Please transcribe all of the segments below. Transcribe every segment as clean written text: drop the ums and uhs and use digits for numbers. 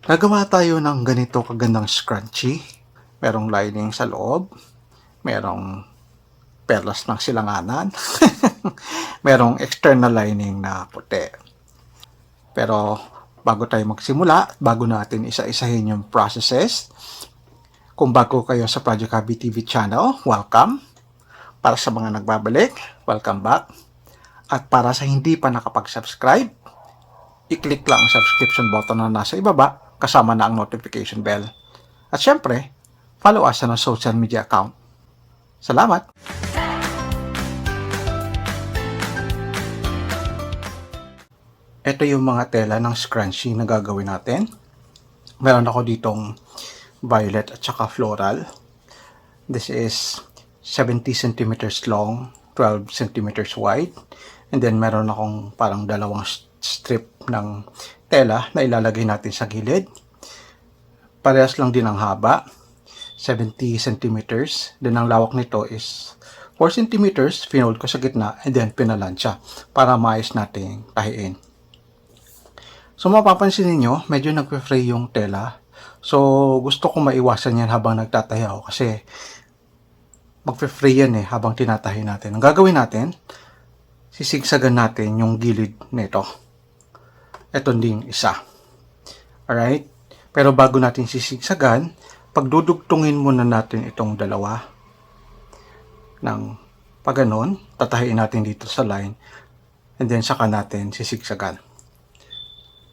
Gagawa tayo ng ganito kagandang scrunchie. Merong lining sa loob, merong perlas ng silanganan, merong external lining na puti. Pero bago tayo magsimula, bago natin isa-isahin yung processes, kung bago kayo sa Project Hobby TeeVee channel, welcome. Para sa mga nagbabalik, welcome back. At para sa hindi pa nakapag-subscribe, i-click lang ang subscription button na nasa ibaba kasama na ang notification bell. At syempre, follow us sa social media account. Salamat! Ito yung mga tela ng scrunchie na gagawin natin. Meron ako ditong violet at saka floral. This is 70 centimeters long, 12 centimeters wide. And then meron akong parang dalawang strip ng tela na ilalagay natin sa gilid. Parehas lang din ang haba, 70 centimeters. Then ang lawak nito is 4 centimeters, pinold ko sa gitna, and then pinalansya para maayos natin tahiin. So mapapansin niyo, medyo nagpe-fray yung tela. So gusto ko maiwasan yan habang nagtatahi ako kasi magpe-fray yan habang tinatahi natin. Ang gagawin natin, sisigsagan natin yung gilid nito. Ito ding isa. Alright? Pero bago natin sisigsagan, pagdudugtungin muna natin itong dalawa ng paganon, tatahiin natin dito sa line, and then saka natin sisigsagan.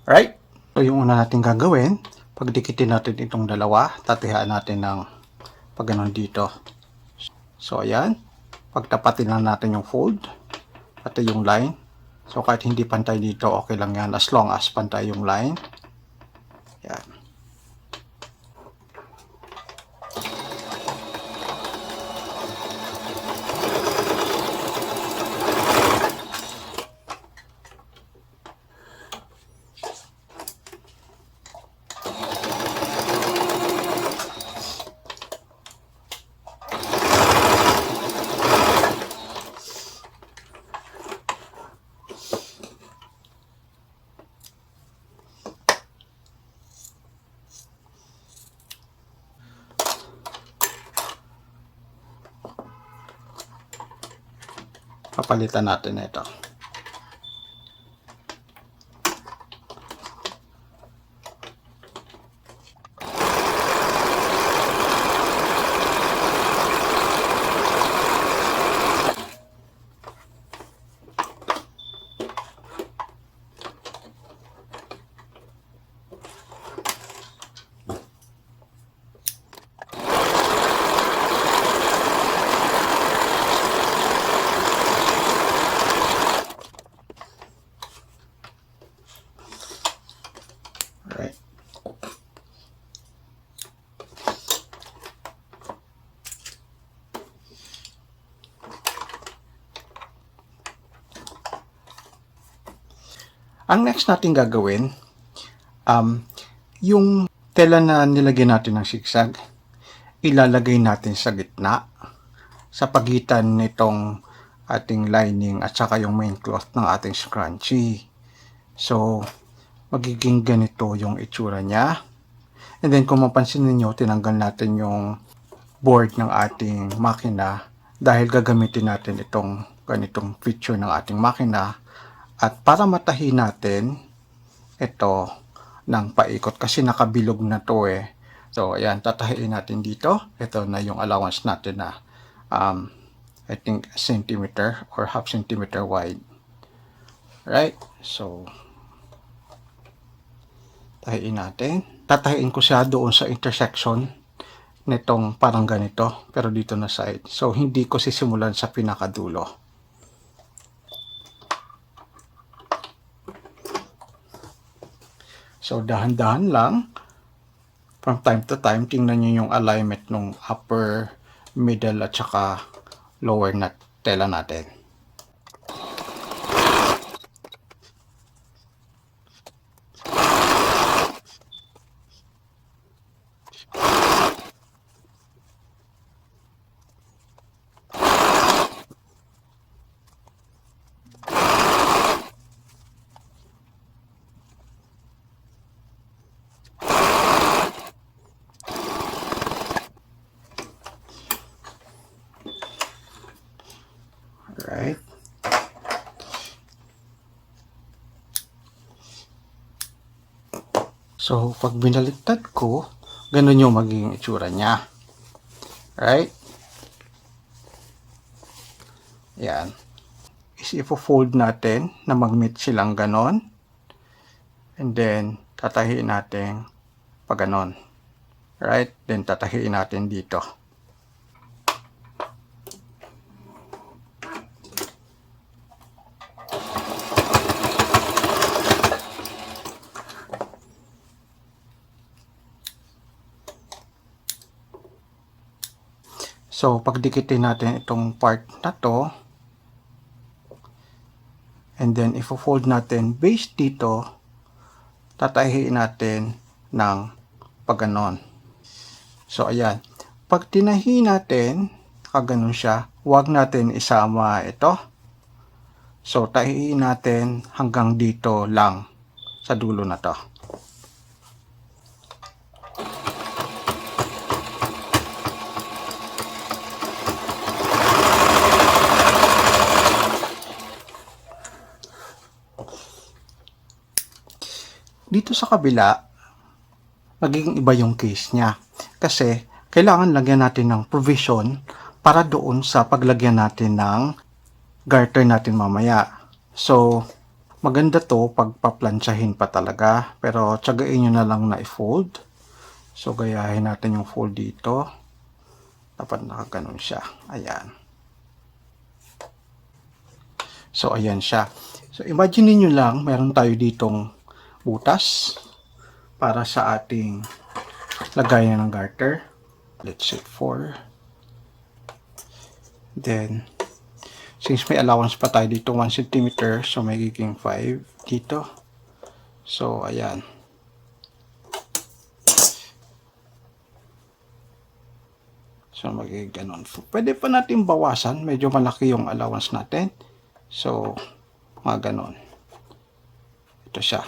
Alright? So yung una natin gagawin, pagdikitin natin itong dalawa, tatahian natin ng paganon dito. So ayan, pagtapatin lang natin yung fold, pati yung line. So kahit hindi pantay dito, okay lang yan as long as pantay yung line. Yan. Papalitan natin ito. Right. Ang next natin gagawin, yung tela na nilagyan natin ng sigsag, ilalagay natin sa gitna, sa pagitan nitong ating lining at saka yung main cloth ng ating scrunchie. So, magiging ganito yung itsura niya. And then kung mapansin niyo, tinanggal natin yung board ng ating makina dahil gagamitin natin itong ganitong feature ng ating makina. At para matahi natin ito ng paikot kasi nakabilog na to So ayan, tatahiin natin dito. Ito na yung allowance natin na I think centimeter or half centimeter wide. Right? So tahiin natin. Tatahiin ko siya doon sa intersection nitong parang ganito, pero dito na side. So, hindi ko sisimulan sa pinakadulo. So, dahan-dahan lang. From time to time, tingnan nyo yung alignment ng upper, middle, at saka lower na tela natin. So, pag binaliktad ko, ganun yung magiging itsura niya. Right? Yan. Is ipo-fold natin na mag-meet silang ganon. And then, tatahiin natin pa ganon. Right? Then, tatahiin natin dito. So, pagdikitin natin itong part na to, and then ifo-fold natin base dito, tatahiin natin ng pagganon. So, ayan. Pag tinahi natin, kaganon siya, huwag natin isama ito. So, tahiin natin hanggang dito lang sa dulo na to. Dito sa kabila, magiging iba yung case niya. Kasi, kailangan lagyan natin ng provision para doon sa paglagyan natin ng garter natin mamaya. So, maganda to pag paplansyahin pa talaga. Pero, tsagain nyo na lang na i-fold. So, gayahin natin yung fold dito. Dapat nakaganon siya. Ayan. So, ayan siya. So, imagine niyo lang, meron tayo ditong butas para sa ating lagayan ng garter. Let's say 4. Then, since may allowance pa tayo dito 1 cm, so magiging 5 dito. So, ayan. So, magiging ganun. Pwede pa natin bawasan. Medyo malaki yung allowance natin. So, mga ganun. Ito siya.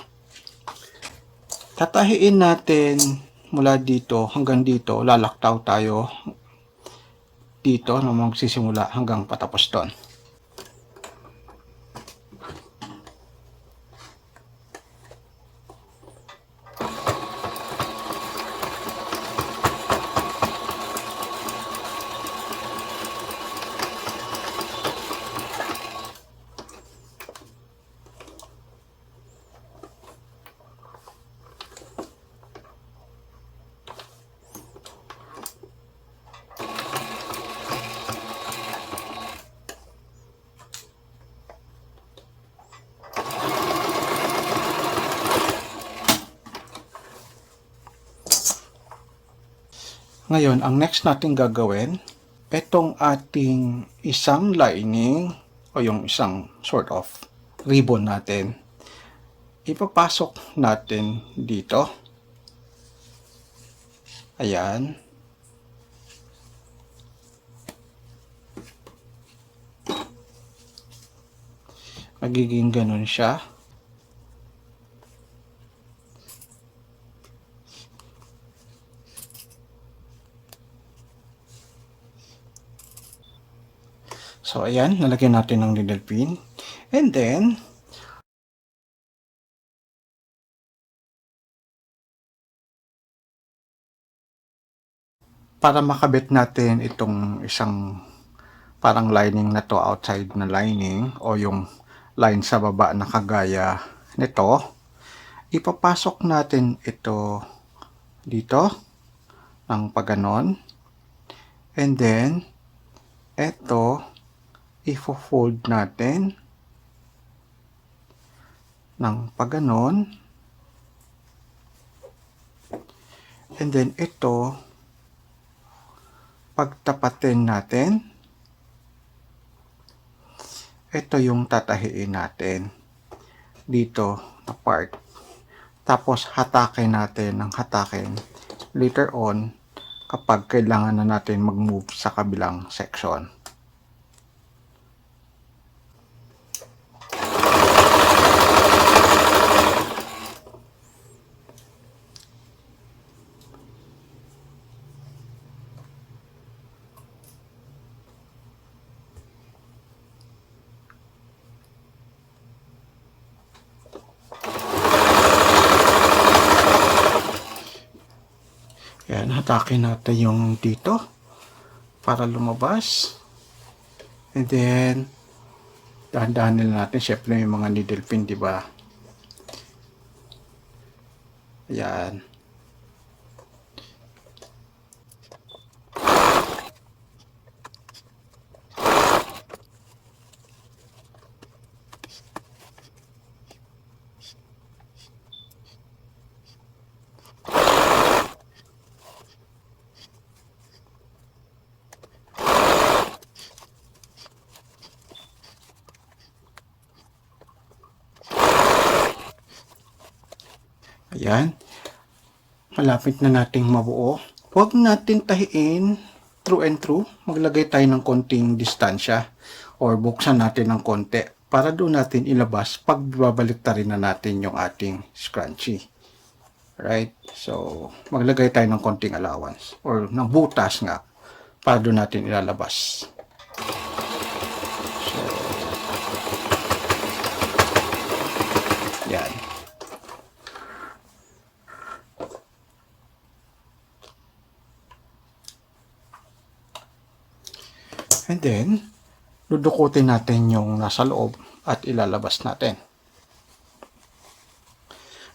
Tatahiin natin mula dito hanggang dito. Lalaktaw tayo dito na magsisimula hanggang patapos doon. Ngayon, ang next natin gagawin, itong ating isang lining o yung isang sort of ribbon natin, ipapasok natin dito. Ayan. Magiging ganun siya. So, ayan, lalagyan natin ng needle pin. And then, para makabit natin itong isang parang lining na to, outside na lining, o yung line sa baba na kagaya nito, ipapasok natin ito dito, ng paganon. And then, ito, ifo-fold natin ng paganon. And then ito, pagtapatin natin. Ito yung tatahiin natin dito na part. Tapos hatakin natin ng hatakin later on kapag kailangan na natin mag-move sa kabilang section. Yan, hatakin natin yung dito para lumabas. And then, dahan-dahan nila natin. Siyempre, yung mga needle pin, di ba? Ayan. Ayan. Malapit na nating mabuo. Huwag natin tahiin through and through. Maglagay tayo ng konting distansya or buksan natin ng konti para doon natin ilabas pag babalik na natin yung ating scrunchie. Right? So, maglagay tayo ng konting allowance or ng butas nga para doon natin ilalabas. So, yan. And then, dudukutin natin yung nasa loob at ilalabas natin.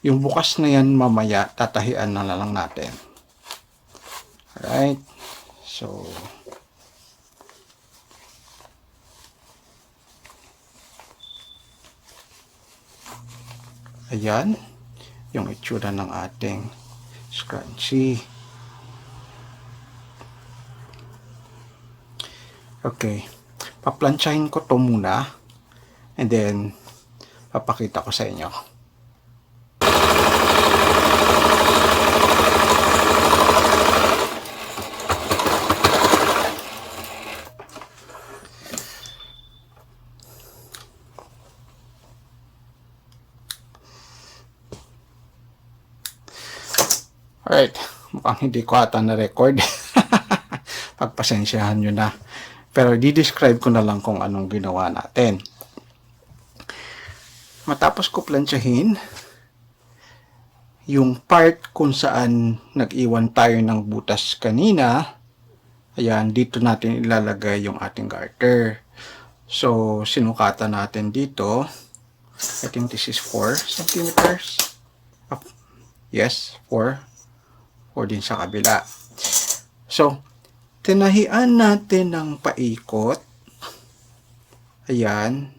Yung bukas na yan mamaya, tatahian na lang natin. Alright? So, ayan, yung itsura ng ating scrunchie. Okay, paplansyahin ko to muna and then papakita ko sa inyo. Alright, mukhang hindi ko ata na-record. Pagpasensyahan nyo na. Pero di-describe ko na lang kung anong ginawa natin. Matapos ko plansyahin, yung part kung saan nag-iwan tayo ng butas kanina, ayan, dito natin ilalagay yung ating garter. So, sinukatan natin dito. I think this is 4 centimeters. Yes, 4. 4 din sa kabila. So, tinahian natin ng paikot. Ayan.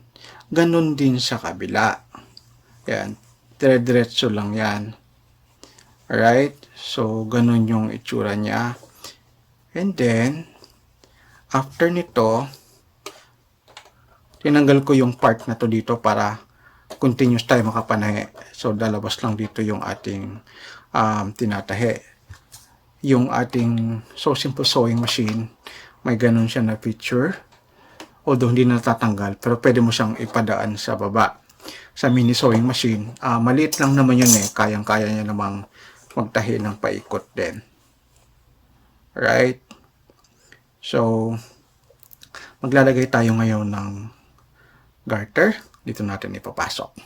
Ganon din sa kabila. Ayan. Dire-diretso lang yan. Alright. So, ganon yung itsura niya. And then, after nito, tinanggal ko yung part na to dito para continuous tayo makapanahe. So, lalabas lang dito yung ating tinatahi. Yung ating So Simple sewing machine, may ganun siya na feature. Although hindi natatanggal, pero pwede mo siyang ipadaan sa baba. Sa mini sewing machine, maliit lang naman yun eh. Kayang-kaya niya namang magtahi ng paikot din. Right? So, maglalagay tayo ngayon ng garter. Dito natin ipapasok.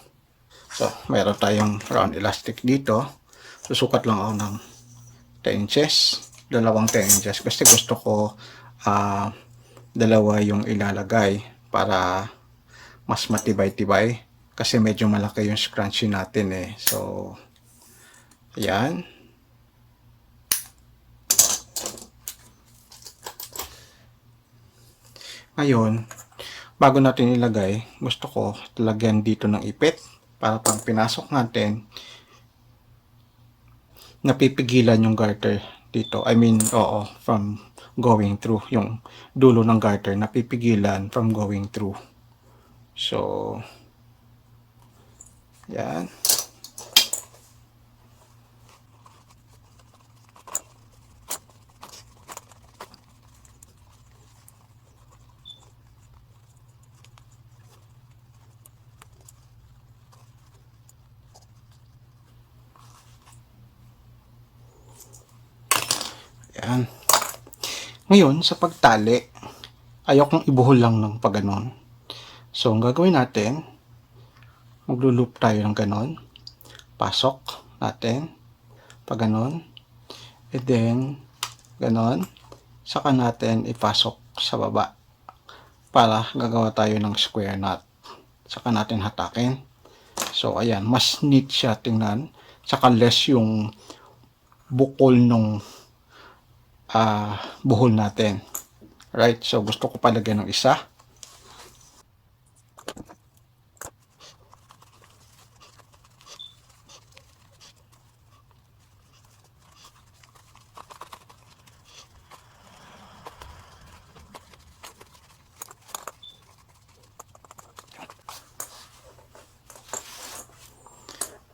So, mayroon tayong round elastic dito. Susukat lang ako ng 10 inches, dalawang 10 inches kasi gusto ko dalawa yung ilalagay para mas matibay-tibay kasi medyo malaki yung scrunchie natin eh. So, ayan. Ngayon, bago natin ilagay, gusto ko lagyan dito ng ipit para pag pinasok natin, napipigilan yung garter dito. I mean, from going through. Yung dulo ng garter, napipigilan from going through. So, yan. Yan. Ngayon, sa pagtali, ayokong ibuhol lang ng paganon. So, ang gagawin natin, maglo-loop tayo ng ganon. Pasok natin, paganon. And then, ganon. Saka natin ipasok sa baba para gagawa tayo ng square knot. Saka natin hatakin. So, ayan. Mas neat siya tingnan. Saka less yung bukol nung buhol natin. Right? So, gusto ko palagyan ng isa.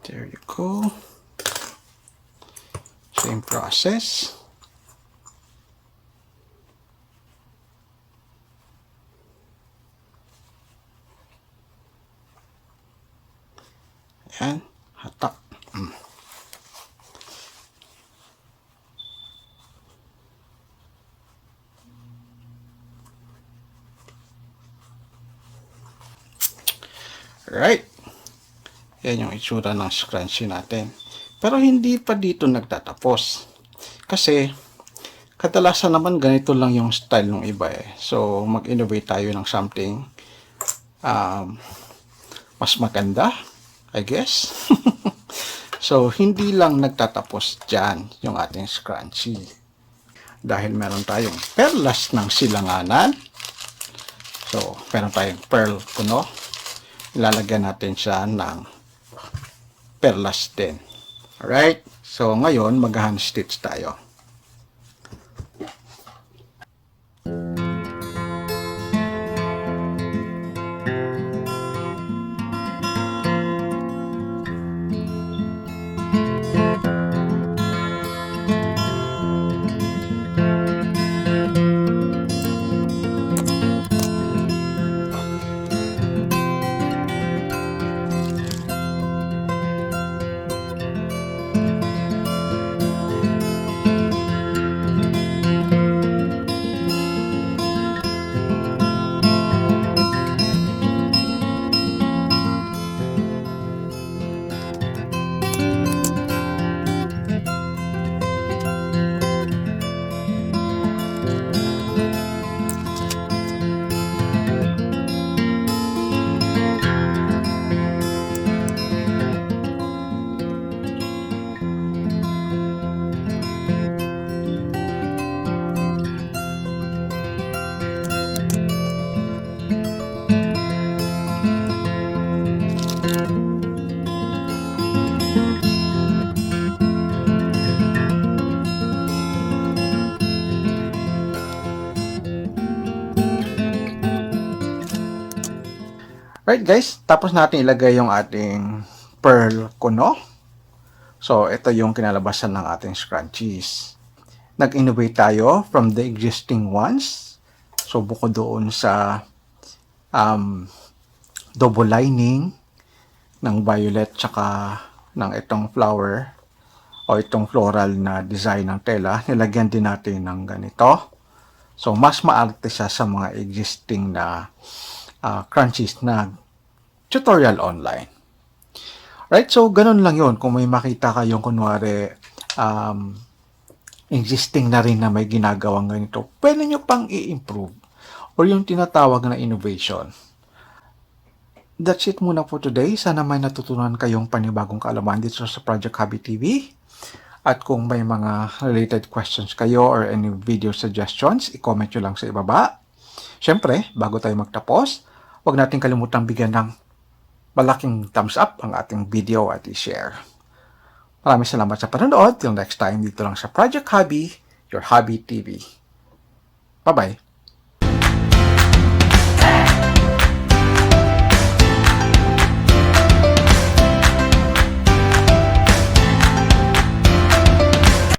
There you go. Same process. Ayan, hatak. Right. Yan yung itsura ng scrunchie natin. Pero hindi pa dito nagtatapos. Kasi, kadalasan naman ganito lang yung style ng iba eh. So, mag-innovate tayo ng something mas maganda, I guess. So, hindi lang nagtatapos dyan yung ating scrunchie. Dahil meron tayong perlas ng silanganan. So, meron tayong pearl kuno. Ilalagyan natin siya ng perlas din. Alright? So, ngayon, mag-hand stitch tayo. Right guys, tapos natin ilagay yung ating pearl kuno. So, ito yung kinalabasan ng ating scrunchies. Nag-innovate tayo from the existing ones. So, bukod doon sa double lining ng violet tsaka ng itong flower o itong floral na design ng tela, nilagyan din natin ng ganito. So, mas maarte siya sa mga existing na crunchies na tutorial online. Right? So, ganun lang yun. Kung may makita kayong kunwari existing na rin na may ginagawang ganito, pwede nyo pang i-improve or yung tinatawag na innovation. That's it muna for today. Sana may natutunan kayong panibagong kaalaman dito sa Project Hobby TeeVee. At kung may mga related questions kayo or any video suggestions, i-comment nyo lang sa ibaba. Siyempre, bago tayo magtapos, huwag natin kalimutang bigyan ng malaking thumbs up ang ating video at i-share. Maraming salamat sa panonood. Till next time, dito lang sa Project Hobby, your Hobby TeeVee. Bye-bye!